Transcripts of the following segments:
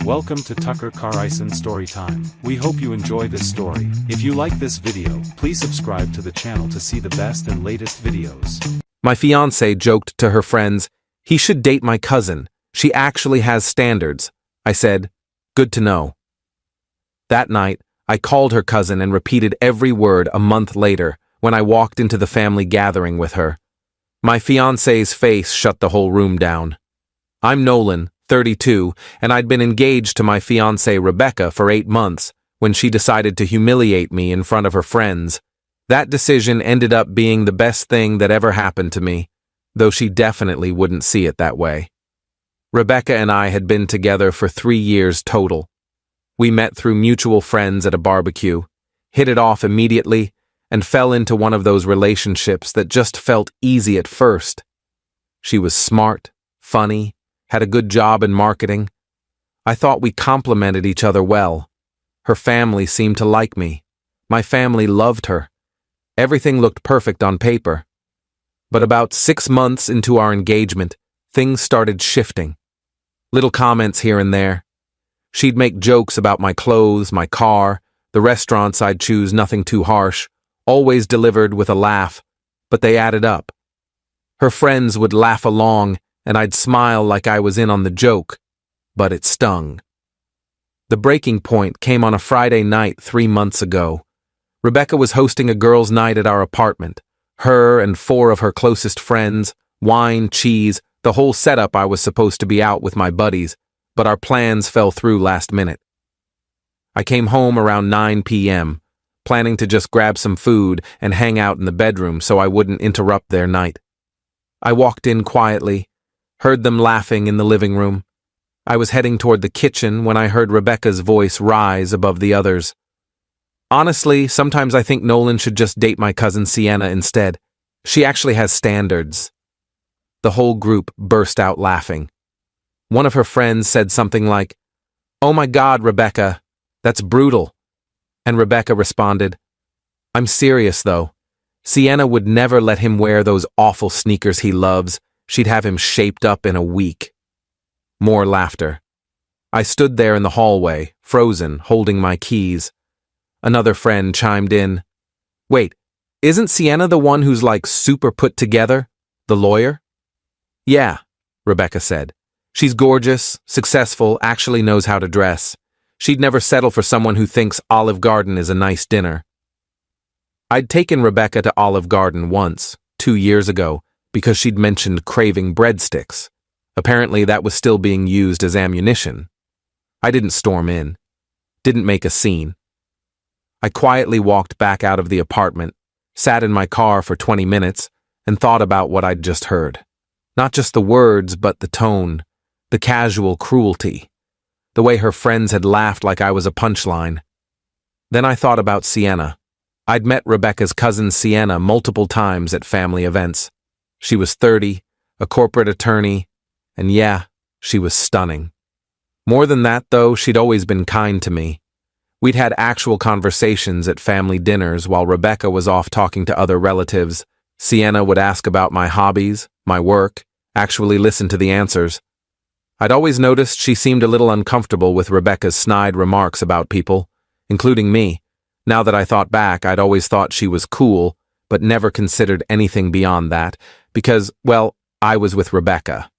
Welcome to Tucker Carlson Storytime. We hope you enjoy this story. If you like this video, please subscribe to the channel to see the best and latest videos. My fiancée joked to her friends, "He should date my cousin. She actually has standards." I said, "Good to know." That night, I called her cousin and repeated every word a month later when I walked into the family gathering with her. My fiancée's face shut the whole room down. I'm Nolan, 32, and I'd been engaged to my fiancée Rebecca for 8 months when she decided to humiliate me in front of her friends. That decision ended up being the best thing that ever happened to me, though she definitely wouldn't see it that way. Rebecca and I had been together for 3 years total. We met through mutual friends at a barbecue, hit it off immediately, and fell into one of those relationships that just felt easy at first. She was smart, funny, had a good job in marketing. I thought we complemented each other well. Her family seemed to like me. My family loved her. Everything looked perfect on paper. But about 6 months into our engagement, things started shifting. Little comments here and there. She'd make jokes about my clothes, my car, the restaurants I'd choose, nothing too harsh, always delivered with a laugh, but they added up. Her friends would laugh along, and I'd smile like I was in on the joke, but it stung. The breaking point came on a Friday night 3 months ago. Rebecca was hosting a girls' night at our apartment. Her and 4 of her closest friends, wine, cheese, the whole setup. I was supposed to be out with my buddies, but our plans fell through last minute. I came home around 9 p.m., planning to just grab some food and hang out in the bedroom so I wouldn't interrupt their night. I walked in quietly, heard them laughing in the living room. I was heading toward the kitchen when I heard Rebecca's voice rise above the others. "Honestly, sometimes I think Nolan should just date my cousin Sienna instead. She actually has standards." The whole group burst out laughing. One of her friends said something like, "Oh my God, Rebecca, that's brutal." And Rebecca responded, "I'm serious though. Sienna would never let him wear those awful sneakers he loves. She'd have him shaped up in a week." More laughter. I stood there in the hallway, frozen, holding my keys. Another friend chimed in, "Wait, isn't Sienna the one who's like super put together? The lawyer?" "Yeah," Rebecca said. "She's gorgeous, successful, actually knows how to dress. She'd never settle for someone who thinks Olive Garden is a nice dinner." I'd taken Rebecca to Olive Garden once, 2 years ago, because she'd mentioned craving breadsticks. Apparently that was still being used as ammunition. I didn't storm in. Didn't make a scene. I quietly walked back out of the apartment, sat in my car for 20 minutes, and thought about what I'd just heard. Not just the words, but the tone, the casual cruelty, the way her friends had laughed like I was a punchline. Then I thought about Sienna. I'd met Rebecca's cousin Sienna multiple times at family events. She was 30, a corporate attorney, and yeah, she was stunning. More than that, though, she'd always been kind to me. We'd had actual conversations at family dinners while Rebecca was off talking to other relatives. Sienna would ask about my hobbies, my work, actually listen to the answers. I'd always noticed she seemed a little uncomfortable with Rebecca's snide remarks about people, including me. Now that I thought back, I'd always thought she was cool, but never considered anything beyond that, because, well, I was with Rebecca.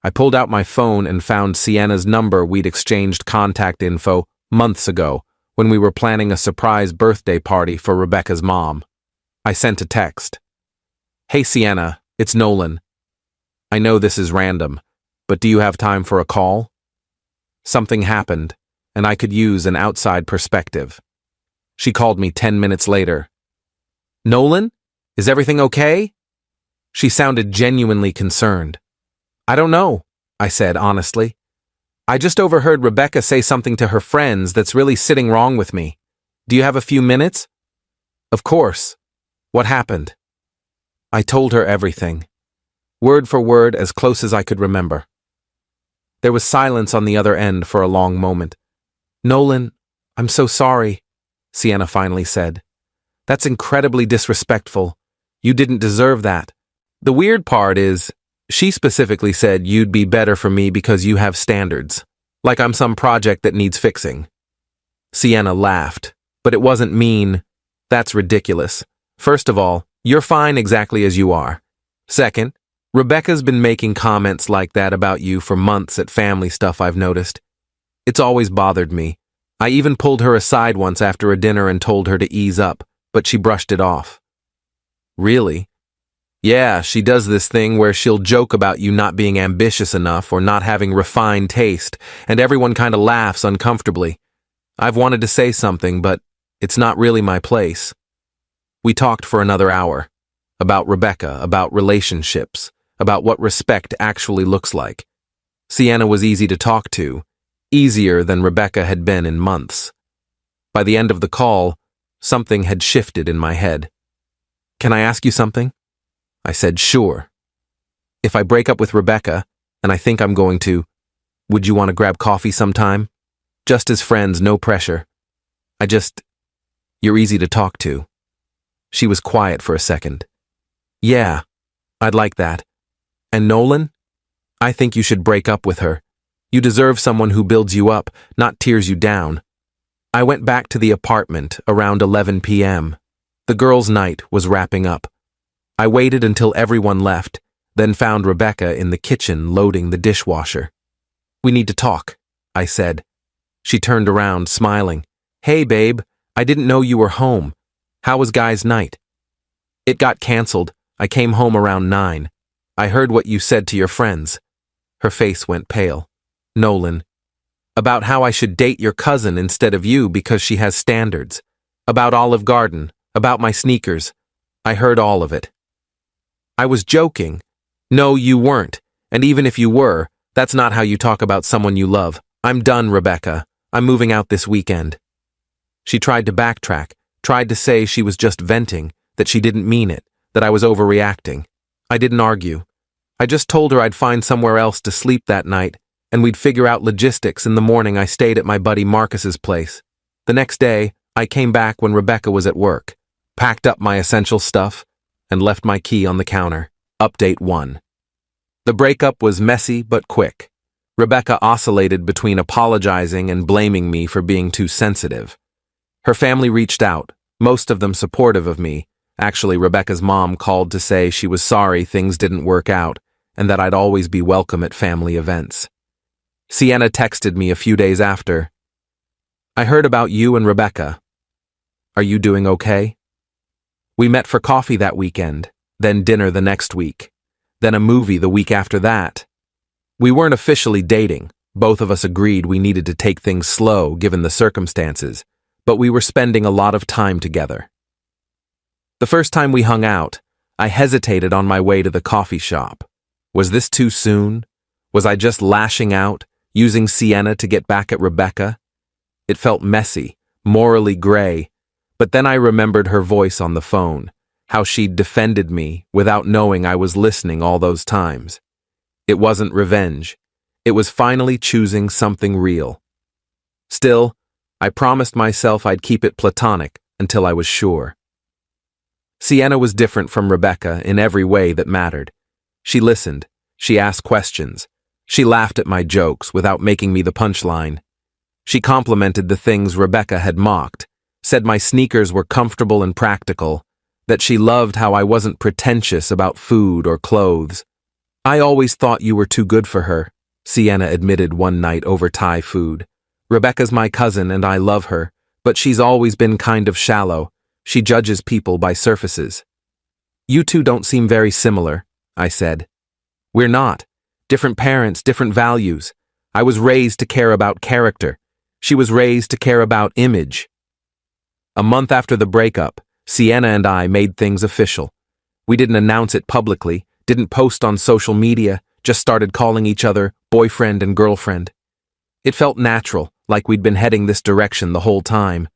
I pulled out my phone and found Sienna's number. We'd exchanged contact info months ago when we were planning a surprise birthday party for Rebecca's mom. I sent a text. "Hey Sienna, it's Nolan. I know this is random, but do you have time for a call?" Something happened, and I could use an outside perspective. She called me 10 minutes later. "Nolan? Is everything okay?" She sounded genuinely concerned. "I don't know," I said honestly. "I just overheard Rebecca say something to her friends that's really sitting wrong with me. Do you have a few minutes?" "Of course. What happened?" I told her everything, word for word, as close as I could remember. There was silence on the other end for a long moment. "Nolan, I'm so sorry," Sienna finally said. "That's incredibly disrespectful. You didn't deserve that. The weird part is, she specifically said you'd be better for me because you have standards. like I'm some project that needs fixing. Sienna laughed, but it wasn't mean. That's ridiculous. First of all, you're fine exactly as you are. Second, Rebecca's been making comments like that about you for months at family stuff I've noticed. It's always bothered me. I even pulled her aside once after a dinner and told her to ease up, but she brushed it off. Really? Yeah, she does this thing where she'll joke about you not being ambitious enough or not having refined taste, and everyone kind of laughs uncomfortably. I've wanted to say something, but it's not really my place. We talked for another hour. About Rebecca, about relationships, about what respect actually looks like. Sienna was easy to talk to, easier than Rebecca had been in months. By the end of the call, something had shifted in my head. Can I ask you something? I said, sure. If I break up with Rebecca, and I think I'm going to, would you want to grab coffee sometime? Just as friends, no pressure. You're easy to talk to. She was quiet for a second. Yeah, I'd like that. And Nolan? I think you should break up with her. You deserve someone who builds you up, not tears you down. I went back to the apartment around 11 p.m. The girls' night was wrapping up. I waited until everyone left, then found Rebecca in the kitchen loading the dishwasher. We need to talk, I said. She turned around, smiling. Hey, babe, I didn't know you were home. How was guys' night? It got canceled. I came home around 9. I heard what you said to your friends. Her face went pale. Nolan. About how I should date your cousin instead of you because she has standards. About Olive Garden. About my sneakers. I heard all of it. I was joking. No, you weren't. And even if you were, that's not how you talk about someone you love. I'm done, Rebecca. I'm moving out this weekend. She tried to backtrack, tried to say she was just venting, that she didn't mean it, that I was overreacting. I didn't argue. I just told her I'd find somewhere else to sleep that night, and we'd figure out logistics. In the morning I stayed at my buddy Marcus's place. The next day, I came back when Rebecca was at work, packed up my essential stuff, and left my key on the counter. Update 1. The breakup was messy but quick. Rebecca oscillated between apologizing and blaming me for being too sensitive. Her family reached out, most of them supportive of me. Actually, Rebecca's mom called to say she was sorry things didn't work out and that I'd always be welcome at family events. Sienna texted me a few days after. I heard about you and Rebecca. Are you doing okay? We met for coffee that weekend, then dinner the next week, then a movie the week after that. We weren't officially dating. Both of us agreed we needed to take things slow given the circumstances, but we were spending a lot of time together. The first time we hung out, I hesitated on my way to the coffee shop. Was this too soon? Was I just lashing out, using Sienna to get back at Rebecca? It felt messy, morally gray, but then I remembered her voice on the phone, how she'd defended me without knowing I was listening all those times. It wasn't revenge. It was finally choosing something real. Still, I promised myself I'd keep it platonic until I was sure. Sienna was different from Rebecca in every way that mattered. She listened. She asked questions. She laughed at my jokes without making me the punchline. She complimented the things Rebecca had mocked, said my sneakers were comfortable and practical, that she loved how I wasn't pretentious about food or clothes. I always thought you were too good for her, Sienna admitted one night over Thai food. Rebecca's my cousin and I love her, but she's always been kind of shallow. She judges people by surfaces. You two don't seem very similar, I said. We're not. Different parents, different values. I was raised to care about character. She was raised to care about image. A month after the breakup, Sienna and I made things official. We didn't announce it publicly, didn't post on social media, just started calling each other boyfriend and girlfriend. It felt natural, like we'd been heading this direction the whole time.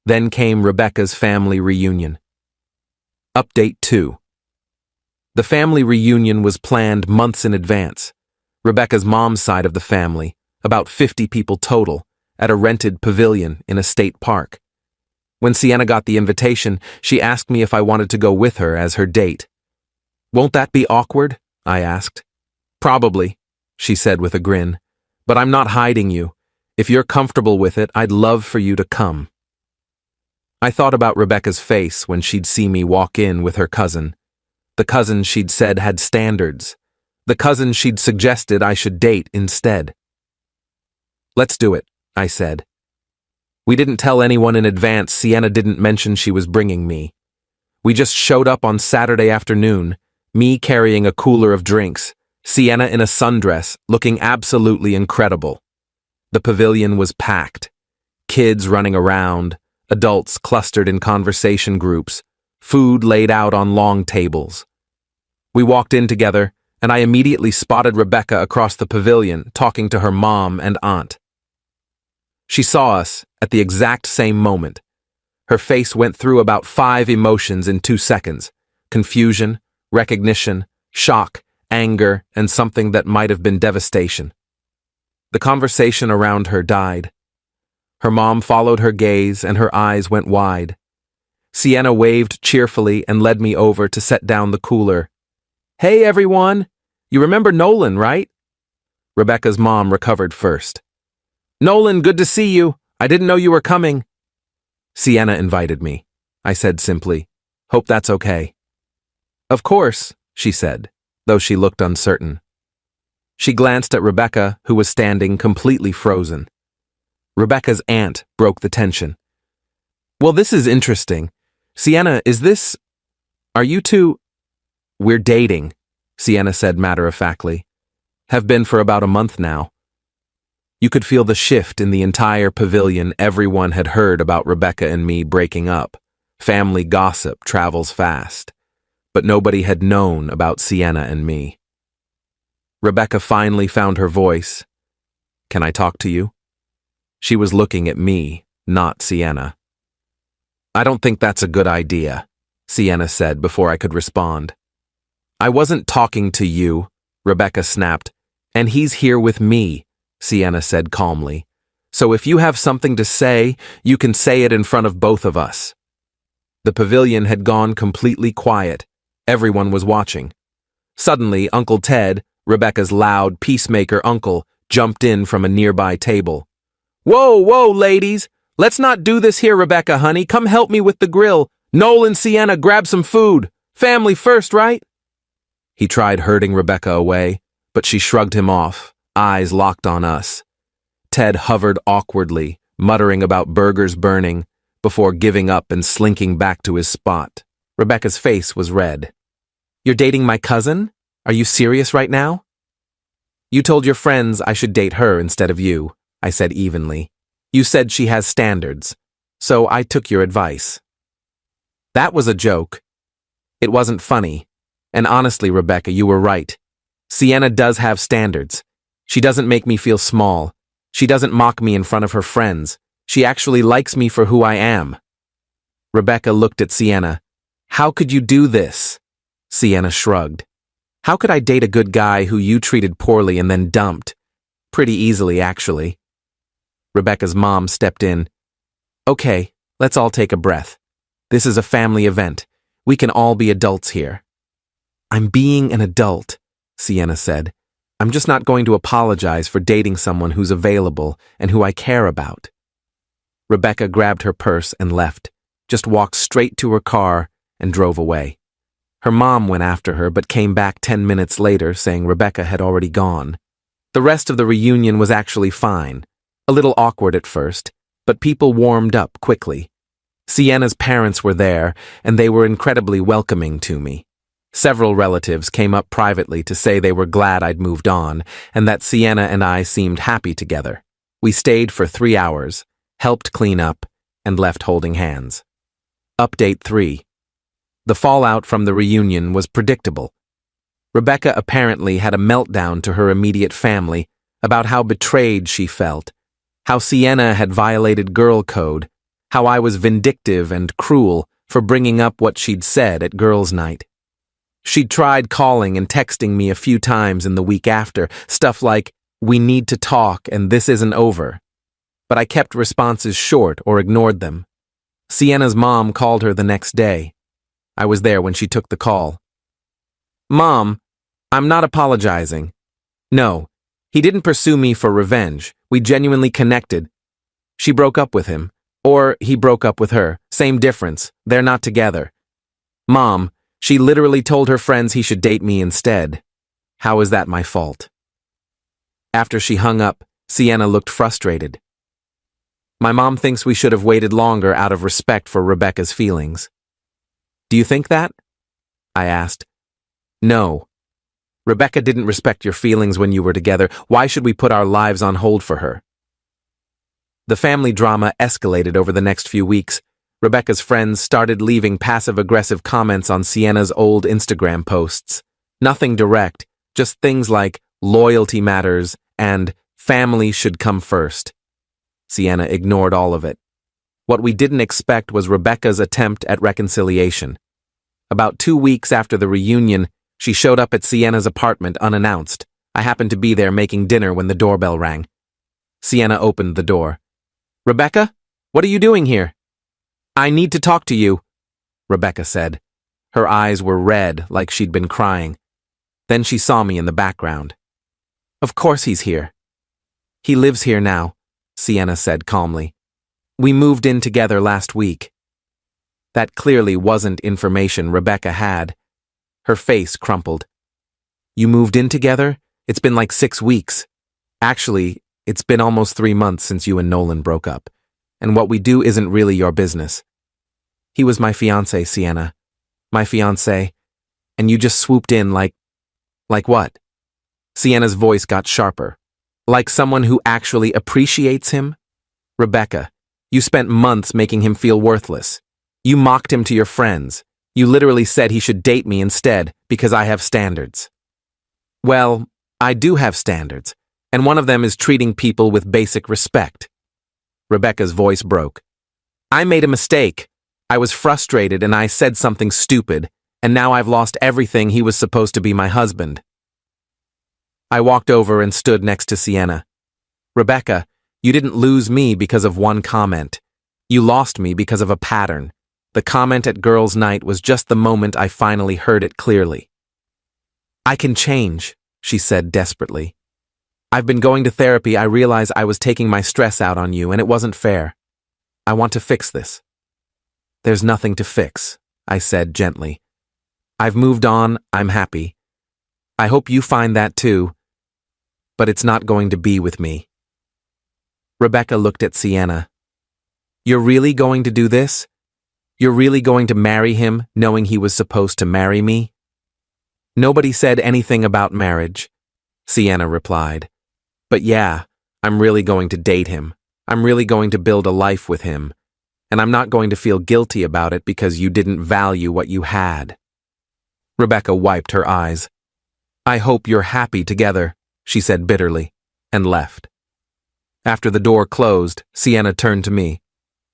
Then came Rebecca's family reunion. Update 2. The family reunion was planned months in advance. Rebecca's mom's side of the family, about 50 people total, at a rented pavilion in a state park. When Sienna got the invitation, she asked me if I wanted to go with her as her date. Won't that be awkward? I asked. Probably, she said with a grin, But I'm not hiding you. If you're comfortable with it, I'd love for you to come. I thought about Rebecca's face when she'd see me walk in with her cousin. The cousin she'd said had standards. The cousin she'd suggested I should date instead. Let's do it, I said. We didn't tell anyone in advance. Sienna didn't mention she was bringing me. We just showed up on Saturday afternoon, me carrying a cooler of drinks, Sienna in a sundress, looking absolutely incredible. The pavilion was packed. Kids running around, adults clustered in conversation groups, food laid out on long tables. We walked in together, and I immediately spotted Rebecca across the pavilion, talking to her mom and aunt. She saw us at the exact same moment. Her face went through about 5 emotions in 2 seconds: confusion, recognition, shock, anger, and something that might have been devastation. The conversation around her died. Her mom followed her gaze, and her eyes went wide. Sienna waved cheerfully and led me over to set down the cooler. "Hey, everyone! You remember Nolan, right?" Rebecca's mom recovered first. "Nolan, good to see you. I didn't know you were coming." "Sienna invited me," I said simply. "Hope that's okay." "Of course," she said, though she looked uncertain. She glanced at Rebecca, who was standing completely frozen. Rebecca's aunt broke the tension. "Well, this is interesting. Sienna, are you two—" "We're dating," Sienna said matter-of-factly. "Have been for about a month now." You could feel the shift in the entire pavilion. Everyone had heard about Rebecca and me breaking up. Family gossip travels fast. But nobody had known about Sienna and me. Rebecca finally found her voice. "Can I talk to you?" She was looking at me, not Sienna. "I don't think that's a good idea," Sienna said before I could respond. "I wasn't talking to you," Rebecca snapped. "And he's here with me," Sienna said calmly. "So if you have something to say, you can say it in front of both of us." The pavilion had gone completely quiet. Everyone was watching. Suddenly, Uncle Ted, Rebecca's loud peacemaker uncle, jumped in from a nearby table. Whoa, ladies! Let's not do this here, Rebecca, honey. Come help me with the grill. Noel and Sienna, grab some food. Family first, right?" He tried herding Rebecca away, but she shrugged him off, eyes locked on us. Ted hovered awkwardly, muttering about burgers burning, before giving up and slinking back to his spot. Rebecca's face was red. "You're dating my cousin? Are you serious right now?" "You told your friends I should date her instead of you," I said evenly. "You said she has standards, so I took your advice." That was a joke. It wasn't funny. And honestly, Rebecca, you were right. Sienna does have standards. She doesn't make me feel small. She doesn't mock me in front of her friends. She actually likes me for who I am. Rebecca looked at Sienna. "How could you do this?" Sienna shrugged. "How could I date a good guy who you treated poorly and then dumped? Pretty easily, actually." Rebecca's mom stepped in. "Okay, let's all take a breath. This is a family event. We can all be adults here." "I'm being an adult," Sienna said. "I'm just not going to apologize for dating someone who's available and who I care about." Rebecca grabbed her purse and left, just walked straight to her car and drove away. Her mom went after her but came back 10 minutes later saying Rebecca had already gone. The rest of the reunion was actually fine. A little awkward at first, but people warmed up quickly. Sienna's parents were there, and they were incredibly welcoming to me. Several relatives came up privately to say they were glad I'd moved on, and that Sienna and I seemed happy together. We stayed for 3 hours, helped clean up, and left holding hands. Update 3. The fallout from the reunion was predictable. Rebecca apparently had a meltdown to her immediate family about how betrayed she felt, how Sienna had violated girl code, how I was vindictive and cruel for bringing up what she'd said at girls' night. She'd tried calling and texting me a few times in the week after, stuff like, "We need to talk and this isn't over." But I kept responses short or ignored them. Sienna's mom called her the next day. I was there when she took the call. "Mom, I'm not apologizing. No, He didn't pursue me for revenge. We genuinely connected. She broke up with him. Or he broke up with her. Same difference. They're not together. Mom, she literally told her friends he should date me instead. How is that my fault? After she hung up, Sienna looked frustrated. My mom thinks we should have waited longer out of respect for Rebecca's feelings. Do you think that? I asked. No. Rebecca didn't respect your feelings when you were together. Why should we put our lives on hold for her? The family drama escalated over the next few weeks. Rebecca's friends started leaving passive-aggressive comments on Sienna's old Instagram posts. Nothing direct, just things like loyalty matters and family should come first. Sienna ignored all of it. What we didn't expect was Rebecca's attempt at reconciliation. About 2 weeks after the reunion, she showed up at Sienna's apartment unannounced. I happened to be there making dinner when the doorbell rang. Sienna opened the door. Rebecca, what are you doing here? I need to talk to you, Rebecca said. Her eyes were red like she'd been crying. Then she saw me in the background. Of course he's here. He lives here now, Sienna said calmly. We moved in together last week. That clearly wasn't information Rebecca had. Her face crumpled. You moved in together? It's been like 6 weeks. Actually, it's been almost 3 months since you and Nolan broke up, and what we do isn't really your business. He was my fiancé, Sienna. My fiancé. And you just swooped in like what? Sienna's voice got sharper. Like someone who actually appreciates him? Rebecca, you spent months making him feel worthless. You mocked him to your friends. You literally said he should date me instead because I have standards. Well, I do have standards, and one of them is treating people with basic respect. Rebecca's voice broke. I made a mistake. I was frustrated and I said something stupid, and now I've lost everything. He was supposed to be my husband. I walked over and stood next to Sienna. Rebecca, you didn't lose me because of one comment. You lost me because of a pattern. The comment at girls' night was just the moment I finally heard it clearly. I can change, she said desperately. I've been going to therapy. I realize I was taking my stress out on you, and it wasn't fair. I want to fix this. There's nothing to fix, I said gently. I've moved on. I'm happy. I hope you find that too. But it's not going to be with me. Rebecca looked at Sienna. You're really going to do this? You're really going to marry him knowing he was supposed to marry me? Nobody said anything about marriage, Sienna replied. But yeah, I'm really going to date him. I'm really going to build a life with him. And I'm not going to feel guilty about it because you didn't value what you had. Rebecca wiped her eyes. I hope you're happy together, she said bitterly, and left. After the door closed, Sienna turned to me.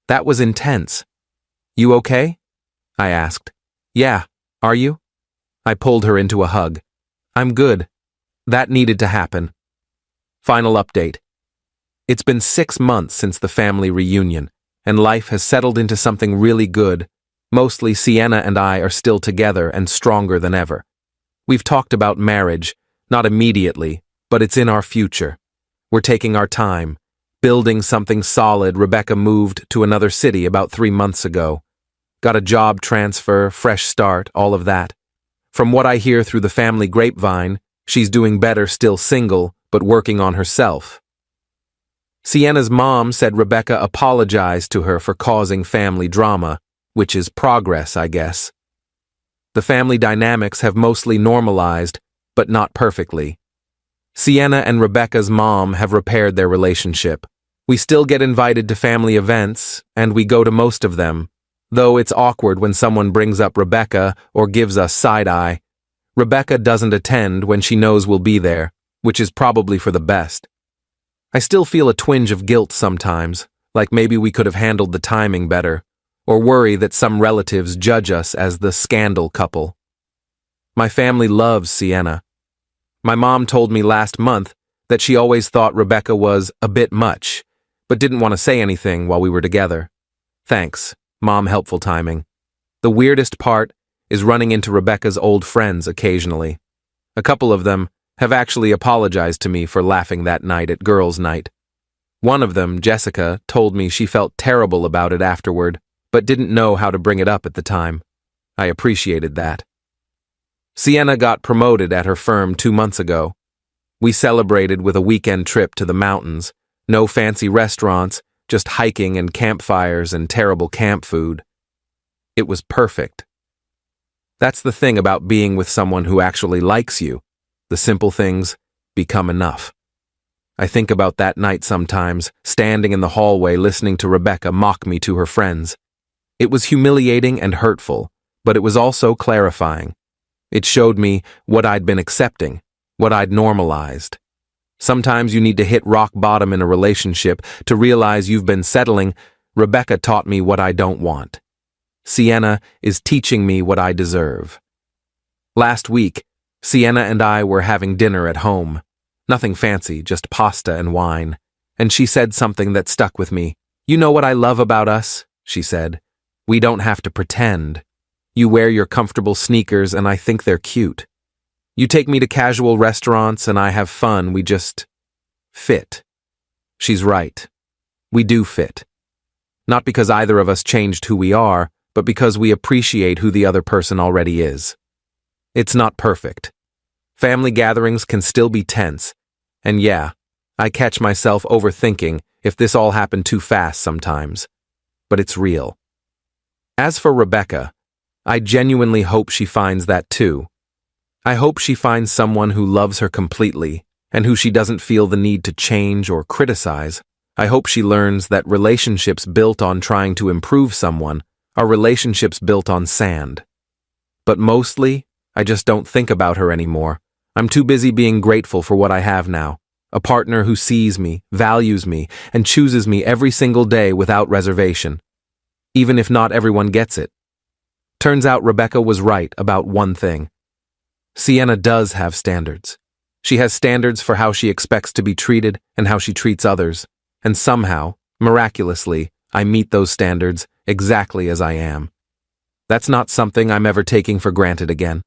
That was intense. You okay? I asked. Yeah, are you? I pulled her into a hug. I'm good. That needed to happen. Final update. It's been 6 months since the family reunion, and life has settled into something really good. Mostly Sienna and I are still together and stronger than ever. We've talked about marriage, not immediately, but it's in our future. We're taking our time, building something solid. Rebecca moved to another city about 3 months ago. Got a job transfer, fresh start, all of that. From what I hear through the family grapevine, she's doing better, still single, but working on herself. Sienna's mom said Rebecca apologized to her for causing family drama, which is progress, I guess. The family dynamics have mostly normalized, but not perfectly. Sienna and Rebecca's mom have repaired their relationship. We still get invited to family events, and we go to most of them, though it's awkward when someone brings up Rebecca or gives us side-eye. Rebecca doesn't attend when she knows we'll be there, which is probably for the best. I still feel a twinge of guilt sometimes, like maybe we could have handled the timing better, or worry that some relatives judge us as the scandal couple. My family loves Sienna. My mom told me last month that she always thought Rebecca was a bit much, but didn't want to say anything while we were together. Thanks, Mom, helpful timing. The weirdest part is running into Rebecca's old friends occasionally. A couple of them, have actually apologized to me for laughing that night at girls' night. One of them, Jessica, told me she felt terrible about it afterward, but didn't know how to bring it up at the time. I appreciated that. Sienna got promoted at her firm 2 months ago. We celebrated with a weekend trip to the mountains. No fancy restaurants, just hiking and campfires and terrible camp food. It was perfect. That's the thing about being with someone who actually likes you. The simple things become enough. I think about that night sometimes, standing in the hallway listening to Rebecca mock me to her friends. It was humiliating and hurtful, but it was also clarifying. It showed me what I'd been accepting, what I'd normalized. Sometimes you need to hit rock bottom in a relationship to realize you've been settling. Rebecca taught me what I don't want. Sienna is teaching me what I deserve. Last week, Sienna and I were having dinner at home. Nothing fancy, just pasta and wine. And she said something that stuck with me. "You know what I love about us?" she said. "We don't have to pretend. You wear your comfortable sneakers and I think they're cute. You take me to casual restaurants and I have fun, we just fit." She's right. We do fit. Not because either of us changed who we are, but because we appreciate who the other person already is. It's not perfect. Family gatherings can still be tense. And yeah, I catch myself overthinking if this all happened too fast sometimes. But it's real. As for Rebecca, I genuinely hope she finds that too. I hope she finds someone who loves her completely and who she doesn't feel the need to change or criticize. I hope she learns that relationships built on trying to improve someone are relationships built on sand. But mostly, I just don't think about her anymore. I'm too busy being grateful for what I have now. A partner who sees me, values me, and chooses me every single day without reservation. Even if not everyone gets it. Turns out Rebecca was right about one thing. Sienna does have standards. She has standards for how she expects to be treated and how she treats others. And somehow, miraculously, I meet those standards exactly as I am. That's not something I'm ever taking for granted again.